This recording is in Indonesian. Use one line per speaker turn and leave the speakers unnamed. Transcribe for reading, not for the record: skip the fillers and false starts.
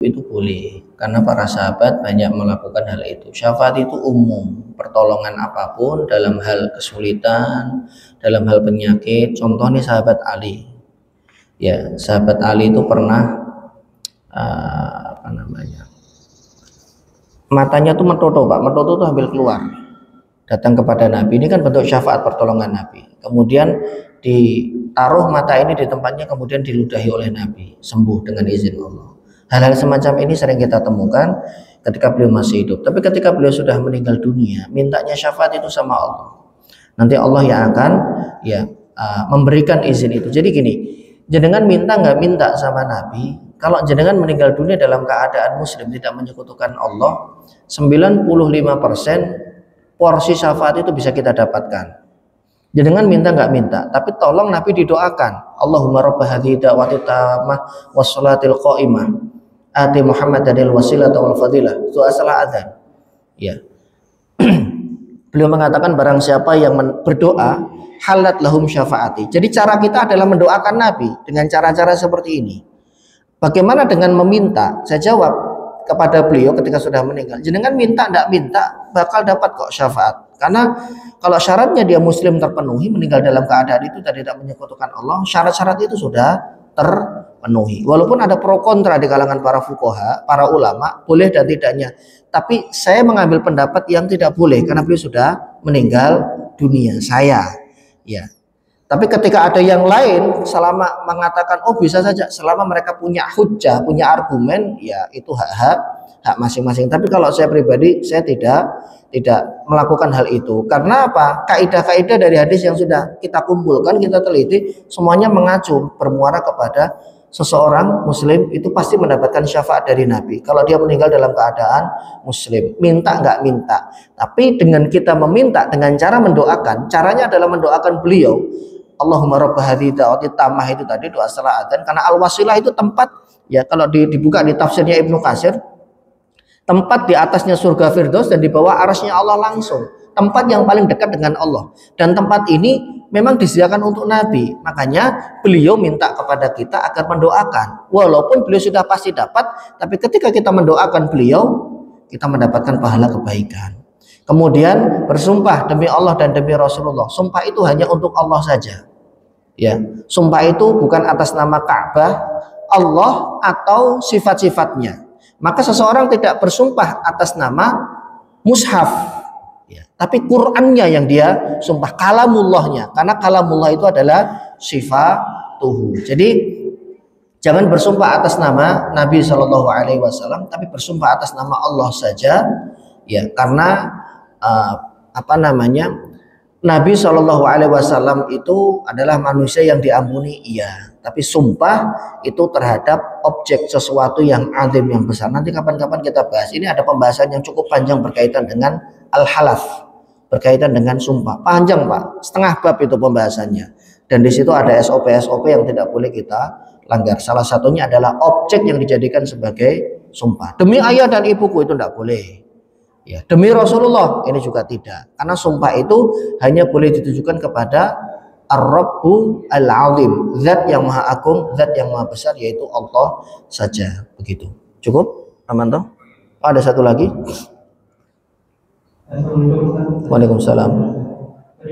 itu boleh, karena para sahabat banyak melakukan hal itu. Syafaat itu umum, pertolongan apapun dalam hal kesulitan, dalam hal penyakit. Contoh nih sahabat Ali, ya sahabat Ali itu pernah matanya tuh metoto Pak, metoto tuh hampir keluar, datang kepada Nabi. Ini kan bentuk syafaat pertolongan Nabi. Kemudian ditaruh mata ini di tempatnya, kemudian diludahi oleh Nabi, sembuh dengan izin Allah. Hal-hal semacam ini sering kita temukan ketika beliau masih hidup. Tapi ketika beliau sudah meninggal dunia, mintanya syafaat itu sama Allah. Nanti Allah yang akan memberikan izin itu. Jadi gini, jenengan minta nggak minta sama Nabi, kalau jenengan meninggal dunia dalam keadaan muslim, tidak menyekutukan Allah, 95% porsi syafaat itu bisa kita dapatkan. Jenengan minta nggak minta, tapi tolong Nabi didoakan. Allahumma rabb hadhihi da'wati tammah wassalatil qa'imah ati Muhammadanil wasilata wal fadilah. Itu asal adzan. Ya. Beliau mengatakan barang siapa yang berdoa halat lahum syafaati. Jadi cara kita adalah mendoakan Nabi dengan cara-cara seperti ini. Bagaimana dengan meminta? Saya jawab kepada beliau ketika sudah meninggal, jenengan minta enggak minta bakal dapat kok syafaat. Karena kalau syaratnya dia muslim terpenuhi, meninggal dalam keadaan itu tidak menyekutukan Allah, syarat-syarat itu sudah terpenuhi. Walaupun ada pro kontra di kalangan para fuqaha, para ulama, boleh dan tidaknya. Tapi saya mengambil pendapat yang tidak boleh karena beliau sudah meninggal dunia. Ya. Tapi ketika ada yang lain selama mengatakan oh bisa saja, selama mereka punya hujjah, punya argumen, ya itu hak masing-masing. Tapi kalau saya pribadi, saya tidak melakukan hal itu. Karena apa? Kaidah-kaidah dari hadis yang sudah kita kumpulkan, kita teliti, semuanya mengacu bermuara kepada seseorang muslim itu pasti mendapatkan syafaat dari Nabi kalau dia meninggal dalam keadaan muslim. Minta nggak minta, tapi dengan kita meminta dengan cara mendoakan, caranya adalah mendoakan beliau. Allahumma rabb hadhihi da'wati tammah, itu tadi doa setelah adzan. Karena al-wasilah itu tempat, ya kalau dibuka di tafsirnya Ibnu Katsir, tempat di atasnya surga Firdaus dan di bawah arasnya Allah langsung, tempat yang paling dekat dengan Allah. Dan tempat ini memang disediakan untuk Nabi, makanya beliau minta kepada kita agar mendoakan. Walaupun beliau sudah pasti dapat, tapi ketika kita mendoakan beliau, kita mendapatkan pahala kebaikan. Kemudian bersumpah demi Allah dan demi Rasulullah. Sumpah itu hanya untuk Allah saja. Ya, sumpah itu bukan atas nama Ka'bah, Allah atau sifat-sifatnya. Maka seseorang tidak bersumpah atas nama mushaf, ya, tapi Qur'annya yang dia sumpah, kalamullahnya, karena kalamullah itu adalah sifatuhu. Jadi jangan bersumpah atas nama Nabi Shallallahu Alaihi Wasallam, tapi bersumpah atas nama Allah saja, ya, karena Nabi Shallallahu Alaihi Wasallam itu adalah manusia yang diampuni, iya, tapi sumpah itu terhadap objek sesuatu yang azim, yang besar. Nanti kapan-kapan kita bahas. Ini ada pembahasan yang cukup panjang berkaitan dengan al-halaf, berkaitan dengan sumpah. Panjang Pak, setengah bab itu pembahasannya. Dan di situ ada SOP yang tidak boleh kita langgar. Salah satunya adalah objek yang dijadikan sebagai sumpah. Demi ayah dan ibuku itu tidak boleh. Ya, demi Rasulullah ini juga tidak. Karena sumpah itu hanya boleh ditujukan kepada Ar-Rabbu Al-Azim, zat yang maha agung, zat yang maha besar, yaitu Allah saja. Begitu. Cukup, Amanto? Oh, ada satu lagi. Waalaikumsalam.